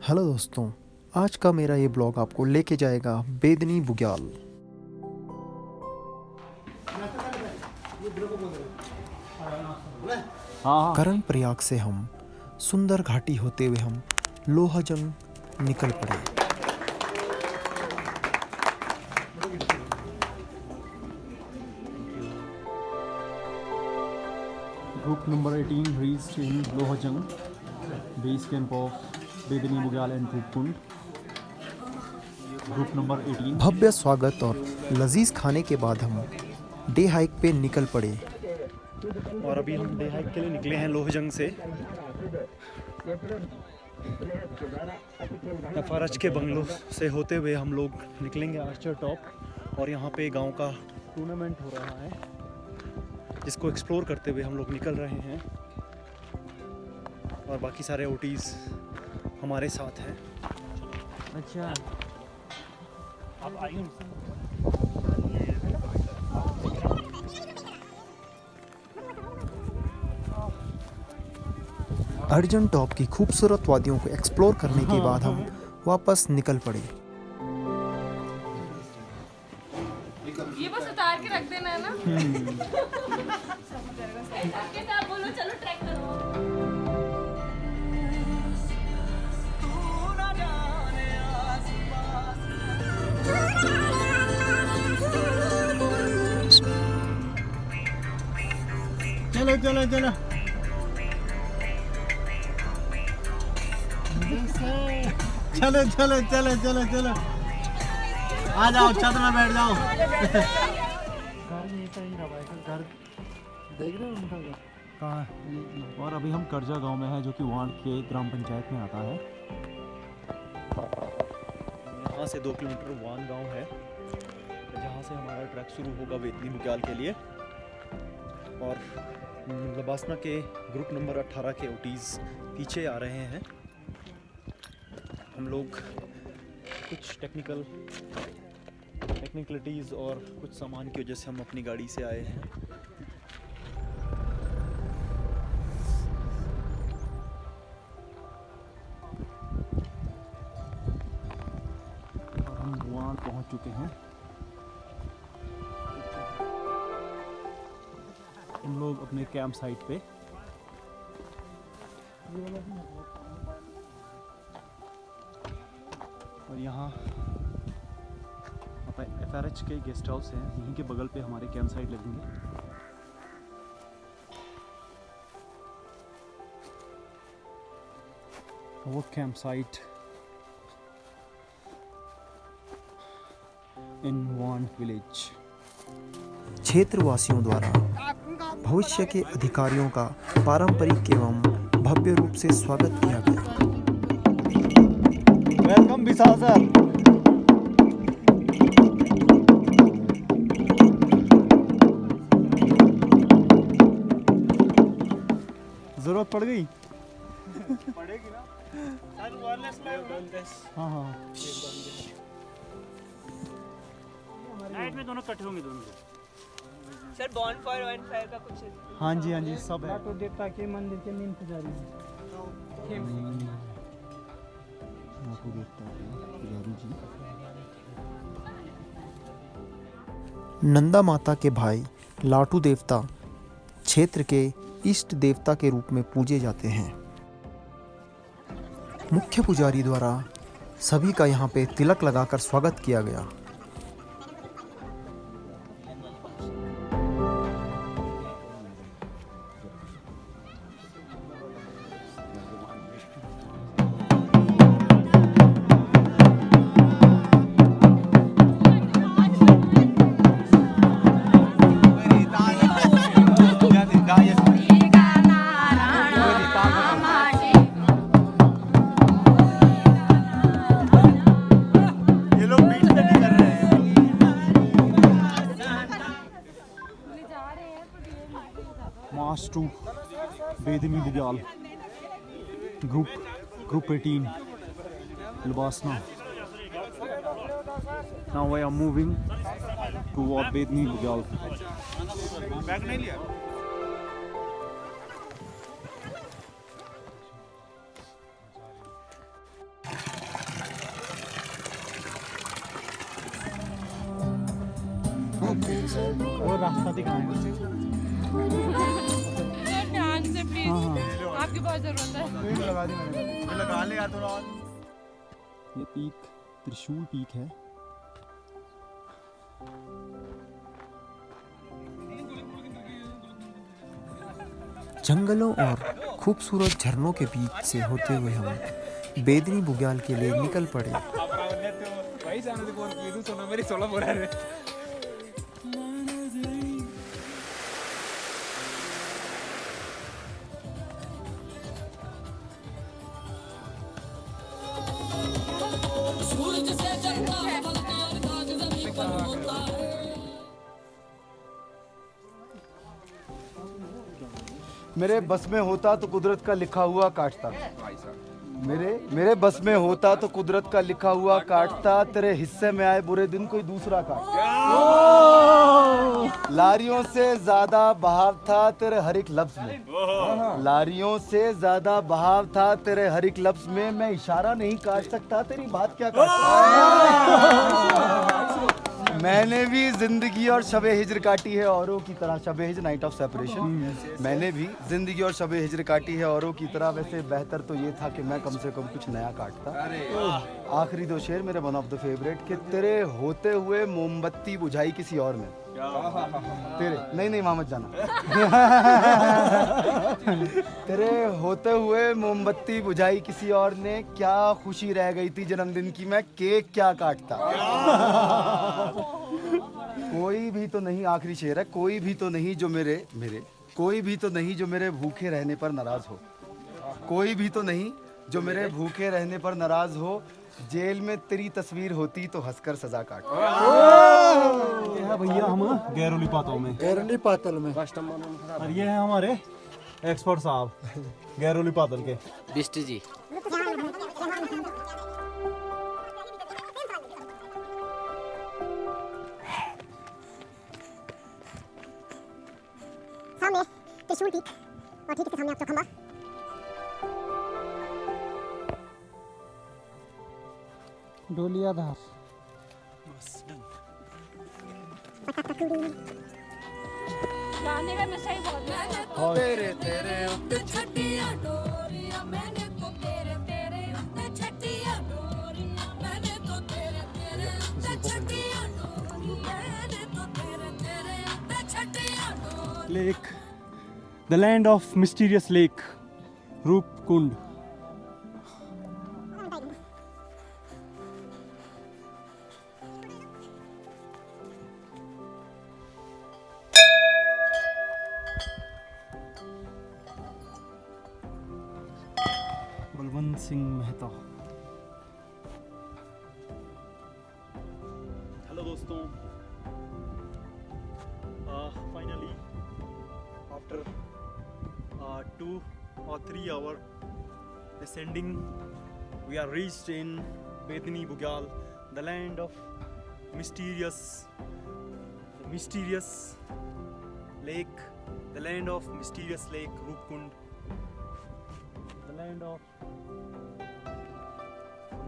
Hello दोस्तों, आज का मेरा ये ब्लॉग आपको लेके जाएगा बेदनी बुग्याल। करण प्रयाग से हम सुंदर घाटी होते हुए हम लोहाजंग निकल पड़े। Group number 18 reached in Lohajang, base camp of Bedani Bugyal and Rupkund. Group number 18. भव्य स्वागत और लजीज खाने के बाद हम डे हाइक पे निकल पड़े। और अभी हम डे हाइक के लिए निकले हैं लोहजंग से। नफारज के बंगलों से होते हुए हम लोग निकलेंगे आर्चर टॉप, और यहाँ पे गांव का टूर्नामेंट हो रहा है जिसको एक्सप्लोर करते हुए हम लोग निकल रहे हैं, और बाकी सारे ओटीज हमारे साथ हैं। अच्छा, आप आइए। अर्जन टॉप की खूबसूरत वादियों को एक्सप्लोर करने के बाद हम वापस निकल पड़े। ये बस उतार के रख देना है ना। सबके साथ बोलो चलो ट्रैक करो। चलो चलो चलो चलो चलो चलो चलो चलो आ जाओ, छत में बैठ जाओ। घर देख रहे हो उनका घर कहाँ है? और अभी हम करजा गांव में हैं, जो कि वांड के ग्राम पंचायत में आता है। यहाँ से 2 किलोमीटर वान गांव है, जहाँ से हमारा ट्रैक शुरू होगा बेदनी बुग्याल के लिए। और लबासना के ग्रुप नंबर 18 के ओटीज़ पीछे आ रहे हैं। हम लोग कुछ टेक्निकलिटीज़ और कुछ सामान की वजह से हम अपनी गाड़ी से आए हैं। और हम वहाँ पहुँच चुके हैं। हम लोग अपने कैंप साइट पे। और यहाँ FRH के गेस्ट हाउस हैं, यहीं के बगल पे हमारे कैंप साइट लगेंगे। वो कैंप साइट इन वान विलेज। क्षेत्रवासियों द्वारा भविष्य के अधिकारियों का पारंपरिक एवं भव्य रूप से स्वागत किया गया। वेलकम विशाल सर। जरूरत पड़ गई? पड़ेगी ना सर, वायरलेस लाइव। हाँ हाँ, नाइट में दोनों कट होंगे दोनों। सर बॉनफायर वायरफायर का कुछ है। हाँ जी हाँ जी, सब है। तो देवता के मंदिर के मेन पुजारी हैं। नंदा माता के भाई लाटू देवता क्षेत्र के इष्ट देवता के रूप में पूजे जाते हैं। मुख्य पुजारी द्वारा सभी का यहाँ पे तिलक लगाकर स्वागत किया गया। March two Bedni Bugyal, group 18 LBSNAA. Now I am moving toward Bedni Bugyal. Bag नहीं लिया। वो रास्ता दिखाएंगे। ध्यान से प्लीज, आपकी बहुत जरूरत है। लगा ले यार थोड़ा और। ये पीक त्रिशूल पीक है। जंगलों और खूबसूरत झरनों के बीच से होते हुए हम बेदनी बुग्याल के लिए निकल पड़े। मेरे बस में होता तो कुदरत का लिखा हुआ काटता। मेरे बस में होता तो कुदरत का लिखा हुआ काटता। तेरे हिस्से में आए बुरे दिन कोई दूसरा काटता। लारियों से ज्यादा बहाव था तेरे हर एक लफ्ज में। लारियों से ज्यादा बहाव था तेरे हर एक लफ्ज में। मैं इशारा नहीं काट सकता, तेरी बात क्या काटता। मैंने भी जिंदगी और शबे हिज्र काटी है औरों की तरह। शबे हिज्र नाइट ऑफ सेपरेशन। मैंने भी जिंदगी और शबे हिज्र काटी है औरों की तरह। वैसे बेहतर तो ये था कि मैं कम से कम कुछ नया काटता। आखिरी दो शेर मेरे वन ऑफ द फेवरेट कि तेरे होते हुए मोमबत्ती बुझाई किसी और ने। तेरे नहीं वहां मत जाना। तेरे होते हुए मोमबत्ती बुझाई किसी और ने। क्या खुशी रह गई थी जन्मदिन की, मैं केक क्या काटता। कोई भी तो नहीं, आखिरी शेर है, कोई भी तो नहीं जो कोई भी तो नहीं जो मेरे भूखे रहने पर नाराज हो। कोई भी तो नहीं जो मेरे भूखे रहने पर नाराज हो। जेल में तेरी तस्वीर होती तो हंसकर सजा काट। ये है भैया हम गैरोली पातल में। और ये है हमारे एक्सपर्ट साहब गैरोली पातल के बिष्ट जी। सामने त्रिशूल पीक और ठीक इसके सामने आपका खंबा। डोलियाधार। गाने का नशा ही बहुत है। तेरे तेरे उत्ते छटिया डोरियां मैंने तो तेरे तेरे उत्ते छटिया डोरियां मैंने तो तेरे तेरे उत्ते छटिया डोरियां मैंने तो तेरे तेरे उत्ते छटिया डोरियां। Lake, the land of mysterious lake, Roopkund. Balwant Singh Mehta. Hello दोस्तों, finally after 2 or 3 hour descending we are reached in Bedni Bugyal, the land of mysterious lake, the land of mysterious lake Rupkund, the land of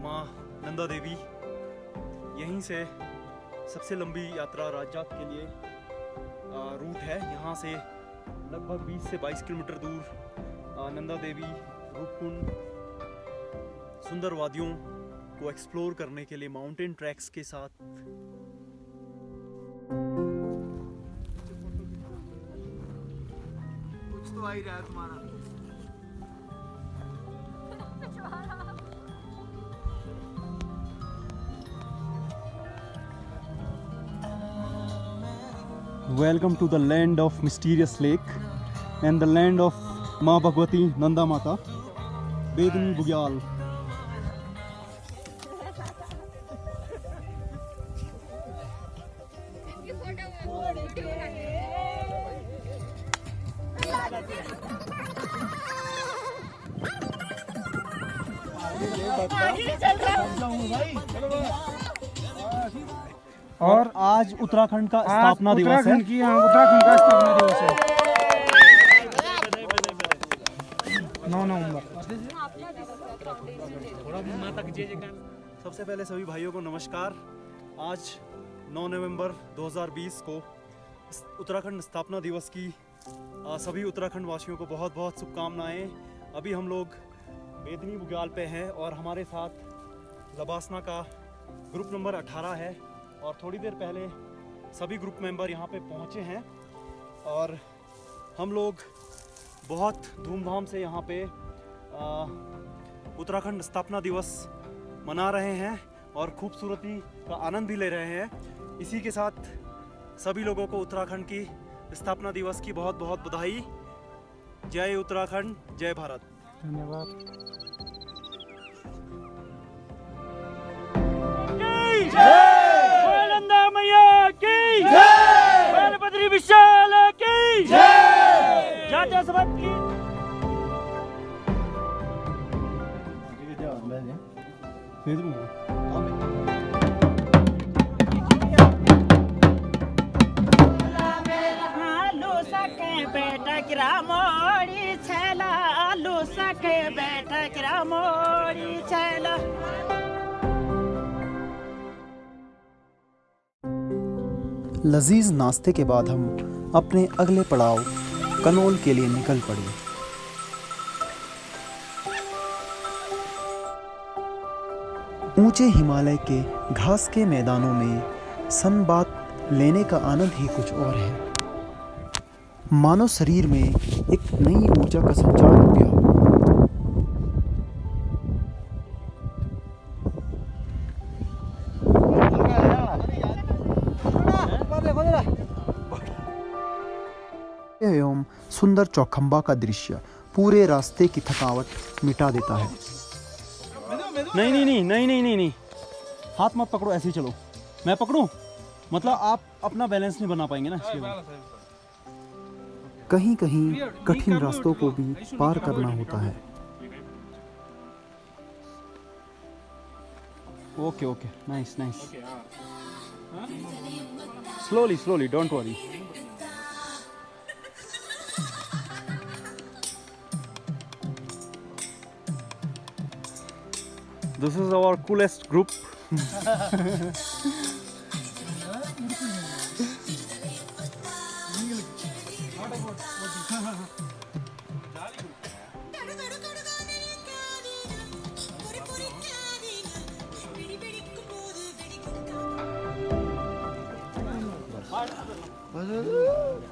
माँ नंदा देवी। यहीं से सबसे लंबी यात्रा राजाक के लिए रूट है। यहाँ से लगभग 20 से 22 किलोमीटर दूर नंदा देवी रूपकुंड सुंदर वादियों को एक्सप्लोर करने के लिए माउंटेन ट्रैक्स के साथ कुछ तो आ ही रहा है तुम्हारा। Welcome to the land of mysterious lake and the land of माँ भगवती नंदा माता, बेदनी बुग्याल। और आज उत्तराखंड का स्थापना दिवस है। उत्तराखंड का स्थापना दिवस है 9 नवंबर। सबसे पहले सभी भाइयों को नमस्कार। आज 9 नवंबर 2020 को उत्तराखंड स्थापना दिवस की सभी उत्तराखंड वासियों को बहुत बहुत शुभकामनाएं। अभी हम लोग बेदनी बुग्याल पे हैं और हमारे साथ लबासना का ग्रुप नंबर 18 है और थोड़ी देर पहले सभी ग्रुप मेंबर यहाँ पे पहुँचे हैं और हम लोग बहुत धूमधाम से यहाँ पे उत्तराखंड स्थापना दिवस मना रहे हैं और खूबसूरती का आनंद भी ले रहे हैं। इसी के साथ सभी लोगों को उत्तराखंड की स्थापना दिवस की बहुत बहुत बधाई। जय उत्तराखंड, जय भारत। धन्यवाद। नंदा मैया की जय, बलभद्री विशाल की जय, जाजा सबक की। आलू सके बैठक रामोड़ी छैला, आलू सके बैठक रामोड़ी छैला। लजीज नाश्ते के बाद हम अपने अगले पड़ाव कनौल के लिए निकल पड़े। ऊंचे हिमालय के घास के मैदानों में सनबात लेने का आनंद ही कुछ और है। मानो शरीर में एक नई ऊर्जा का संचार हो गया। एवं सुंदर चौखंबा का दृश्य पूरे रास्ते की थकावट मिटा देता है। नहीं नहीं नहीं नहीं नहीं नहीं नहीं, हाथ मत पकड़ो, ऐसे ही चलो। मैं पकड़ूं? मतलब आप अपना बैलेंस नहीं बना पाएंगे ना इसके बाद। कहीं कहीं कठिन रास्तों को भी पार करना होता है। Okay okay, nice nice. Slowly slowly, don't worry. This is our coolest group.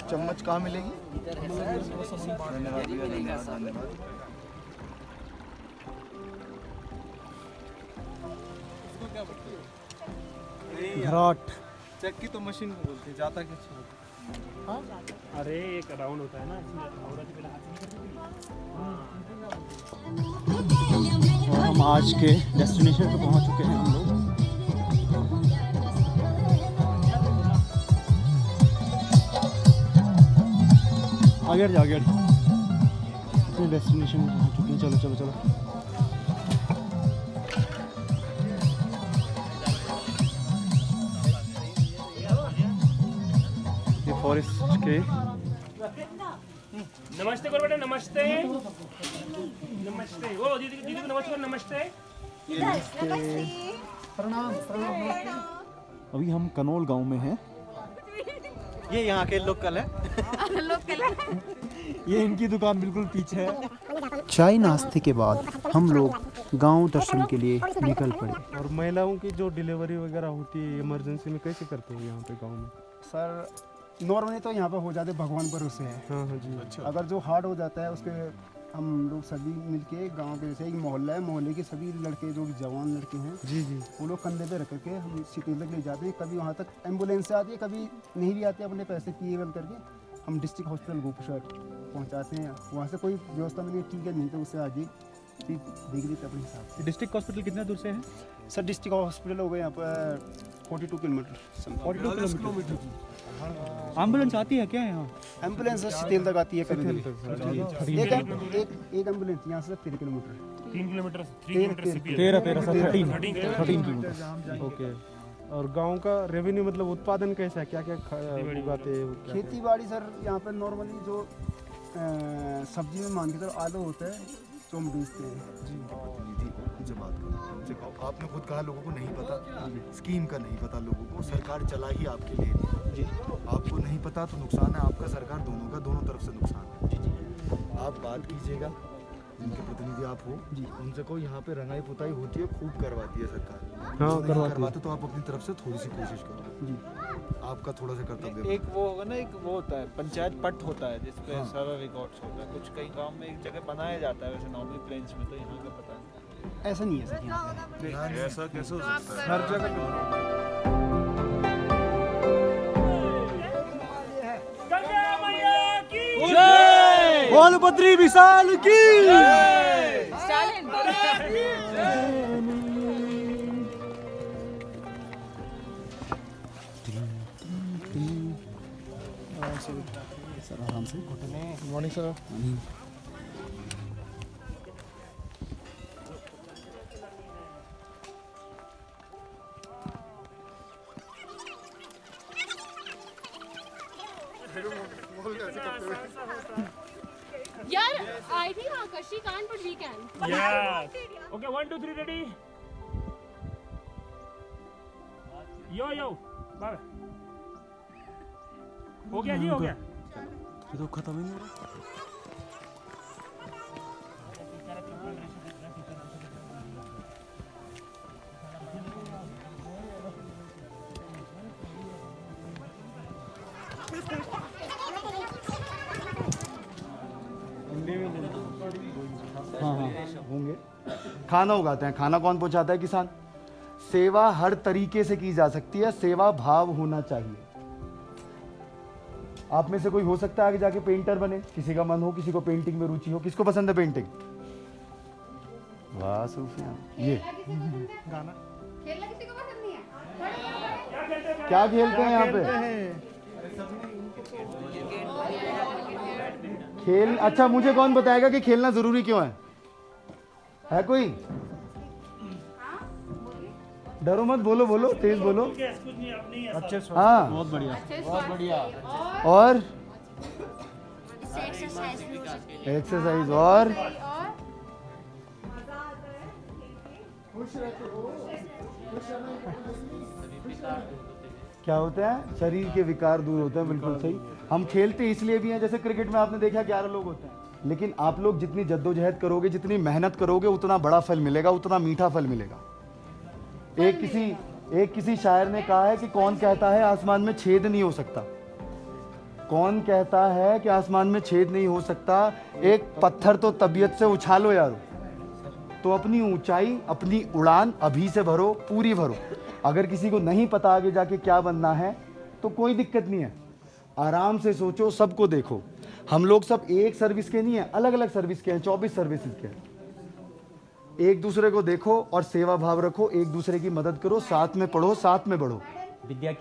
चम्मच कहाँ मिलेगी? धन्यवाद भैया, धन्यवाद धन्यवाद। घराट चक्की तो मशीन को बोलते हैं, जाता किस अरे एक राउंड होता है ना, इसमें औरत के और हम आज के डेस्टिनेशन पे पहुंच चुके हैं हम लोग। आगे जा, आगे अपने डेस्टिनेशन में पहुंच चुके हैं। चलो चलो चलो। ये फॉरेस्ट के नमस्ते करो बेटा, नमस्ते नमस्ते। ओ दीदी दीदी को नमस्ते करो, नमस्ते। अभी हम कनौल गांव में हैं। ये यहाँ के लोकल है। लोकल है। ये इनकी दुकान बिल्कुल पीछे है। चाय नाश्ते के बाद हम लोग गांव दर्शन के लिए निकल पड़े। और महिलाओं की जो डिलीवरी वगैरह होती है इमरजेंसी में, कैसे करते हैं यहाँ पे गांव में? सर नॉर्मली तो यहाँ पे हो जाते, भगवान भरोसे है। हाँ हाँ जी। अच्छा। अगर जो हार्ड हो जाता है उसके हम लोग सभी मिलके गांव के, जैसे एक मोहल्ला है, मोहल्ले के सभी लड़के जो जवान लड़के हैं जी जी, वो लोग कंधे पे रख करके हम सिटी तक ले जाते हैं। कभी वहाँ तक एम्बुलेंस से आती है, कभी नहीं भी आती है। अपने पैसे पिए बल करके हम डिस्ट्रिक्ट हॉस्पिटल गोपुशट पहुँचाते हैं। वहाँ से कोई व्यवस्था नहीं, ठीक है, नहीं तो उससे आगे ठीक देख लेते अपने हिसाब से। डिस्ट्रिक्ट हॉस्पिटल कितने दूर से है? सर डिस्ट्रिक्ट हॉस्पिटल हो गए यहाँ पर 42 किलोमीटर। 42 किलोमीटर। एम्बुलेंस आती है क्या यहाँ? एम्बुलेंस सितेल तक आती है कभी कभी। एक एम्बुलेंस यहाँ से 13 किलोमीटर। 3 kilometre 13 kilometre. ओके। और गांव का रेवेन्यू मतलब उत्पादन कैसा है, क्या क्या उगाते हैं? खेती बाड़ी सर यहाँ पर नॉर्मली जो सब्जी में मान के चलो आलू होता है जो हम बेचते हैं जी। जो बात करते हैं उनसे कहो। आपने खुद कहा लोगों को नहीं पता, स्कीम का नहीं पता लोगों को, सरकार चला ही आपके लिए नहीं। जी आपको नहीं पता तो नुकसान है आपका, सरकार दोनों का, दोनों तरफ से नुकसान है। आप बात कीजिएगा, जिनके प्रतिनिधि आप हो उनसे कहो यहाँ पे रंगाई पुताई होती है, खूब करवाती है सरकार। हाँ, जो नहीं करवाती है। करवाते तो आप अपनी तरफ से थोड़ी सी कोशिश करो, आपका थोड़ा सा कर्तव्य है। एक वो होगा ना, एक वो होता है पंचायत पट होता है जिसपे हाँ। सारा रिकॉर्ड्स होता है। कुछ कई गांव में एक जगह बनाया जाता है, वैसे नॉर्मल प्लेन्स में तो यहाँ का पता नहीं। ऐसा नहीं है सर यहाँ पे। ऐसा कैसे हो सकता है? हर जगह गंगा मैया की बालभद्री विशाल की स्टालिन सर आराम से मॉर्निंग सर। यार आई थी वहाँ she can't but we can Yes. Okay, 1, 2, 3, ready? Yo. Bye. हो गया जी, हो गया। ये तो खत्म ही नहीं हो रहा। हाँ होंगे। खाना उगाते हैं, खाना कौन पहुंचाता है? किसान। सेवा हर तरीके से की जा सकती है, सेवा भाव होना चाहिए। आप में से कोई हो सकता है आगे जाके पेंटर बने, किसी का मन हो, किसी को पेंटिंग में रुचि हो। किसको पसंद है पेंटिंग? वाह सूफिया। ये खेलना किसी को पसंद नहीं है। क्या खेलते हैं यहाँ पे? खेल। अच्छा, मुझे कौन बताएगा कि खेलना जरूरी क्यों है कोई? डरो मत, बोलो बोलो, तेज बोलो। अच्छे हाँ बहुत बढ़िया। और एक्सरसाइज और क्या होता है? शरीर के विकार दूर होते हैं। बिल्कुल सही। हम खेलते इसलिए भी हैं, जैसे क्रिकेट में आपने देखा 11 लोग होते हैं, लेकिन आप लोग जितनी जद्दोजहद करोगे, जितनी मेहनत करोगे, उतना बड़ा फल मिलेगा, उतना मीठा फल मिलेगा। एक किसी शायर ने कहा है कि कौन कहता है आसमान में छेद नहीं हो सकता? कौन कहता है कि आसमान में छेद नहीं हो सकता? एक पत्थर तो तबीयत से उछालो यारो। तो अपनी ऊंचाई, अपनी उड़ान अभी से भरो, पूरी भरो। अगर किसी को नहीं पता आगे जाके क्या बनना है तो कोई दिक्कत नहीं है, आराम से सोचो, सबको देखो। हम लोग सब एक सर्विस के नहीं है, अलग अलग सर्विस के हैं, 24 सर्विसेज के हैं। एक दूसरे को देखो और सेवा भाव रखो, एक दूसरे की मदद करो, साथ में पढ़ो, साथ में बढ़ो। विद्या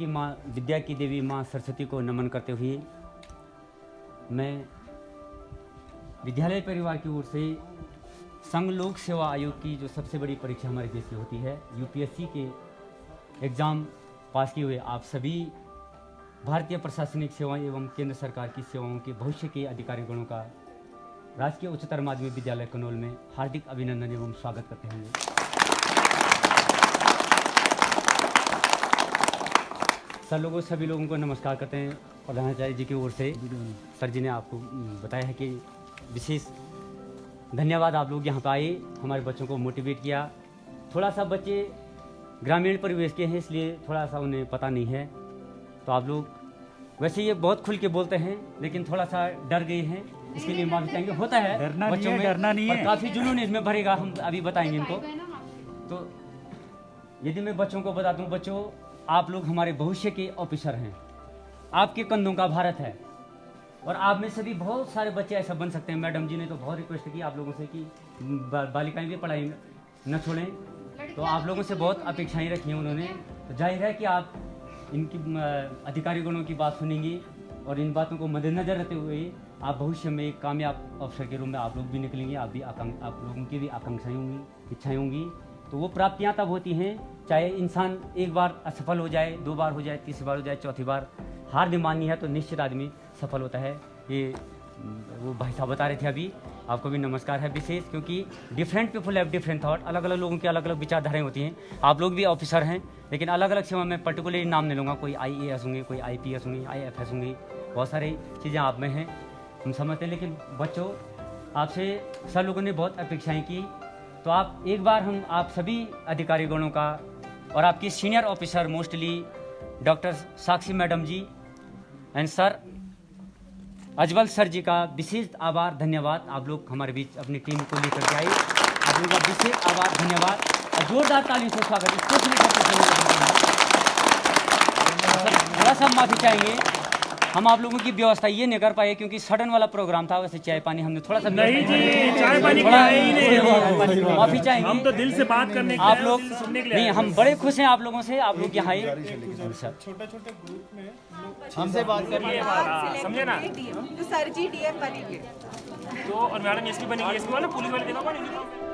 की देवी माँ सरस्वती को नमन करते हुए मैं विद्यालय परिवार की ओर से संघ लोक सेवा आयोग की जो सबसे बड़ी परीक्षा हमारे देश की होती है, यूपीएससी के एग्ज़ाम पास किए हुए आप सभी भारतीय प्रशासनिक सेवाएं एवं केंद्र सरकार की सेवाओं के भविष्य के अधिकारी गणों का राजकीय उच्चतर माध्यमिक विद्यालय कनौल में हार्दिक अभिनंदन एवं स्वागत करते हैं। सर लोगों सभी लोगों को नमस्कार करते हैं। प्रधानाचार्य जी की ओर से सर जी ने आपको बताया है कि विशेष धन्यवाद, आप लोग यहाँ पर आए, हमारे बच्चों को मोटिवेट किया। थोड़ा सा बच्चे ग्रामीण परिवेश के हैं, इसलिए थोड़ा सा उन्हें पता नहीं है, तो आप लोग वैसे ये बहुत खुल के बोलते हैं लेकिन थोड़ा सा डर गए हैं, इसके लिए माफी चाहेंगे। होता है बच्चों में, डरना नहीं है, काफ़ी जुनून इसमें भरेगा, हम अभी बताएंगे इनको। तो यदि मैं बच्चों को बता दूं, बच्चों आप लोग हमारे भविष्य के ऑफिसर हैं, आपके कंधों का भारत है और आप में से भी बहुत सारे बच्चे ऐसा बन सकते हैं। मैडम जी ने तो बहुत रिक्वेस्ट की आप लोगों से कि बालिकाएं भी पढ़ाई न छोड़ें, तो आप लोगों से बहुत अपेक्षाएं रखी हैं उन्होंने। तो जाहिर है कि आप इनकी अधिकारी गणों की बात सुनेंगी और इन बातों को मद्देनजर रखते हुए आप भविष्य में एक कामयाब अफसर के रूप में आप लोग भी निकलेंगे। आप लोगों की भी आकांक्षाएं होंगी, इच्छाएं होंगी। तो वो प्राप्तियां तब होती हैं चाहे इंसान एक बार असफल हो जाए, 2 बार हो जाए, 3 बार हो जाए, 4थी बार हार नहीं माननी है तो निश्चित आदमी सफल होता है। ये वो भाई साहब बता रहे थे अभी। आपको भी नमस्कार है विशेष, क्योंकि different people have different thought, अलग अलग लोगों की अलग अलग विचारधाराएं होती हैं। आप लोग भी ऑफिसर हैं, लेकिन अलग अलग सेवा में पर्टिकुलरली नाम नहीं लूँगा, कोई IAS होंगे, कोई IPS होंगे, IFS होंगी, बहुत सारी चीज़ें आप में हैं, हम समझते हैं। लेकिन बच्चों, आपसे सब लोगों ने बहुत अपेक्षाएं की, तो आप एक बार हम आप सभी अधिकारीगणों का और आपकी senior officer mostly doctor Sakshi madam ji and sir Ajwal sir ji का विशेष आभार, धन्यवाद। आप लोग हमारे बीच अपनी टीम को लेकर के आए, आप लोगों का विशेष आभार, धन्यवाद और जोरदार तालियों से स्वागत। थोड़ा सा माफी चाहेंगे, हम आप लोगों की व्यवस्था ये नहीं कर पाए क्योंकि सडन वाला प्रोग्राम था, वैसे चाय पानी हमने थोड़ा सा नहीं जी, चाय पानी नहीं, माफी चाहेंगे। हम तो दिल से बात करने के आप लिए, लोग सुनने के लिए नहीं, हम बड़े खुश हैं आप लोगों से, आप लोग यहाँ आए। छोटे-छोटे ग्रुप में हमसे बात करिए, समझे ना। तो सर जी DM बनेंगे तो और मैडम एसपी बनेगी, एसपी वाला पुलिस वाले देखो बनेंगे।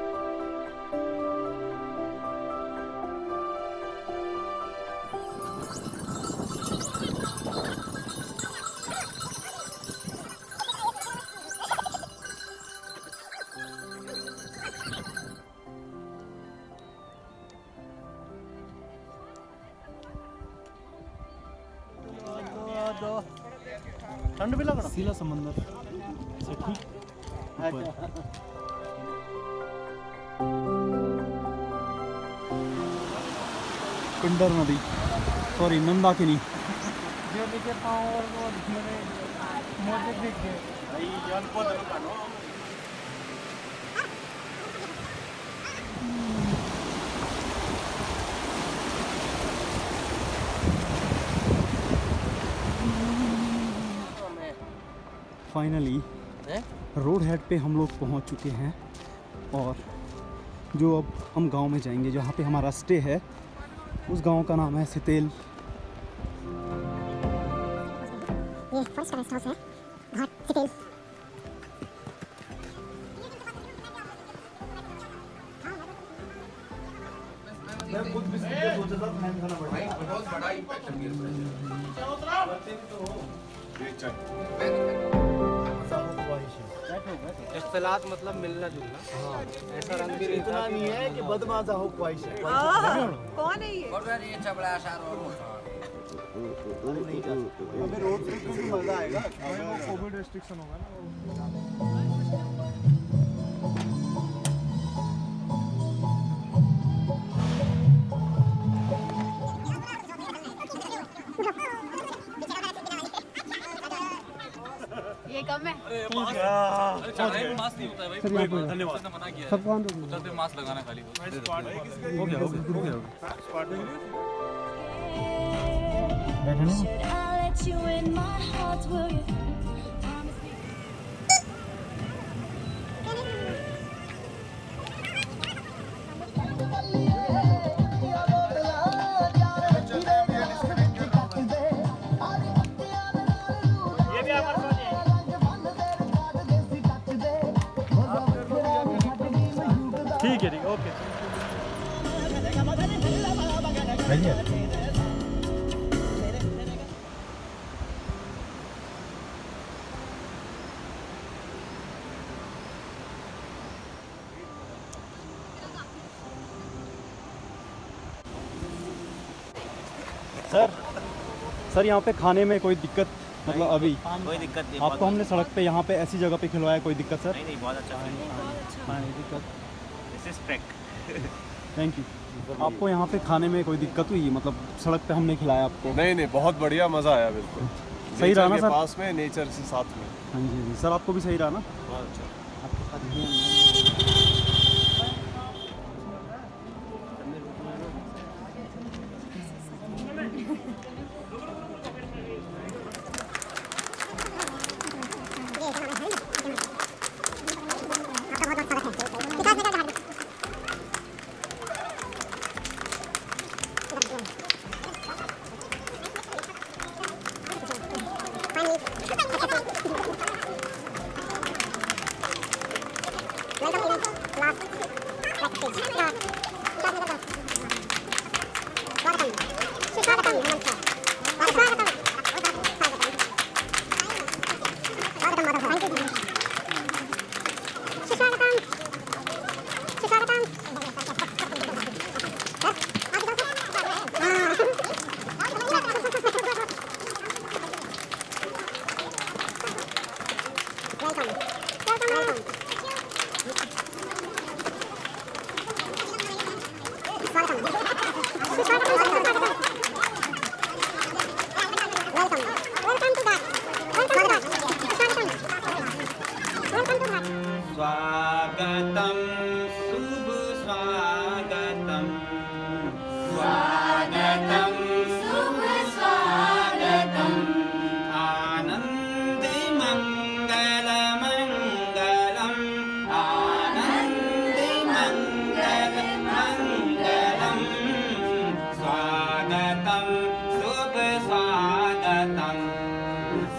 ठंड भी लग रहा। सीला समंदर से ठीक पिंडर नदी, सॉरी मंदाकिनी। के पाँव और वो मेरे मोटे दिख गए। फाइनली रोड हेड पे हम लोग पहुंच चुके हैं और जो अब हम गांव में जाएंगे, जहाँ पे हमारा स्टे है, उस गांव का नाम है सितेल। ये फर्स्ट रेस्ट हाउस है घाट सितेल। मैं खुद भी सोचा था प्लान खाना पड़ेगा, बहुत बड़ा इंपैक्ट गिर इख्तिलात मतलब मिलना जुलना। हाँ, ऐसा रंग भी इतना नहीं है कि बदमाजा हो ख्वाहिश है। कौन है ये? अबे रोड ट्रिप में भी मजा आएगा। कोविड रेस्ट्रिक्शन होगा ना। ये कम है। मास्क नहीं होता है भाई, धन्यवाद। मना किया सब कौन उतरते मास्क लगाना खाली। हो गया ठीक है, ओके। सर यहाँ पे खाने में कोई दिक्कत, मतलब अभी कोई दिक्कत नहीं। आपको हमने सड़क पे यहाँ पे ऐसी जगह पे खिलवाया, कोई दिक्कत सर? नहीं, बहुत अच्छा। This is spec. Thank you. आपको यहाँ पे खाने में कोई दिक्कत हुई, मतलब सड़क पे हमने खिलाया आपको? नहीं, बहुत बढ़िया, मज़ा आया। बिल्कुल सही रहा ना सर? पास में नेचर के साथ में। हाँ जी सर, आपको भी सही रहा ना? बहुत अच्छा। आपके साथ स्वागतम शुभ स्वागतम स्वागतम शुभ स्वागतम आनंद मंगल मंगलम आनंद मंगल मंगलम स्वागतम शुभ स्वागतम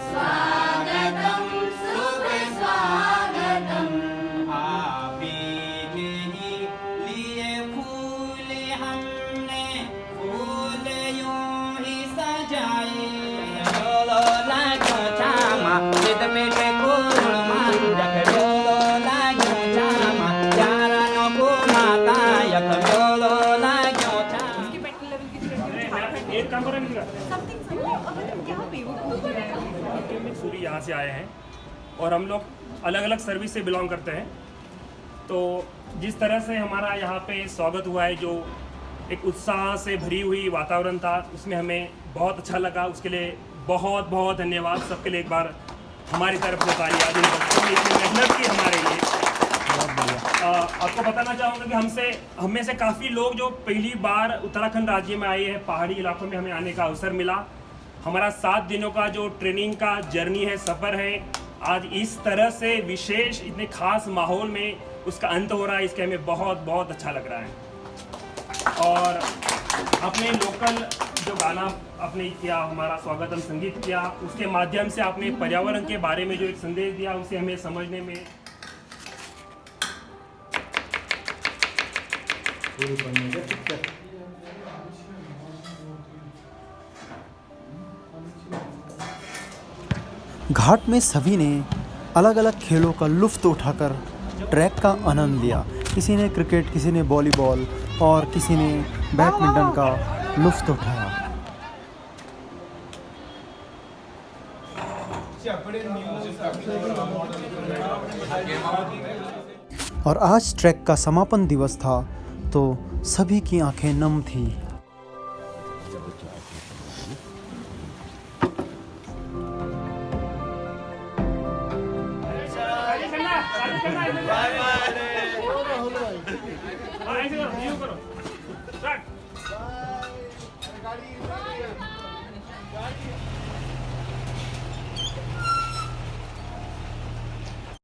स्वागतम शुभ स्वागतम सूरी यहाँ से आए हैं और हम लोग अलग अलग सर्विस से बिलोंग करते हैं। तो जिस तरह से हमारा यहाँ पे स्वागत हुआ है, जो एक उत्साह से भरी हुई वातावरण था, उसमें हमें बहुत अच्छा लगा। उसके लिए बहुत बहुत धन्यवाद सबके लिए। एक बार हमारी तरफ से तालियां। जिन बच्चों ने इतनी मेहनत की हमारे लिए, आपको बताना चाहूँगा कि हम में से काफ़ी लोग जो पहली बार उत्तराखंड राज्य में आए हैं, पहाड़ी इलाकों में हमें आने का अवसर मिला। हमारा 7 दिनों का जो ट्रेनिंग का जर्नी है, सफ़र है, आज इस तरह से विशेष इतने खास माहौल में उसका अंत हो रहा है। इसके हमें बहुत बहुत अच्छा लग रहा है। और अपने लोकल जो गाना आपने किया, हमारा स्वागतम संगीत किया, उसके माध्यम से आपने पर्यावरण के बारे में जो एक संदेश दिया, उसे हमें समझने में घाट में सभी ने अलग अलग खेलों का लुफ्त उठाकर ट्रैक का आनंद लिया। किसी ने क्रिकेट, किसी ने वॉलीबॉल और किसी ने बैडमिंटन का लुफ्त उठाया। और आज ट्रैक का समापन दिवस था, तो सभी की आंखें नम थी। करो।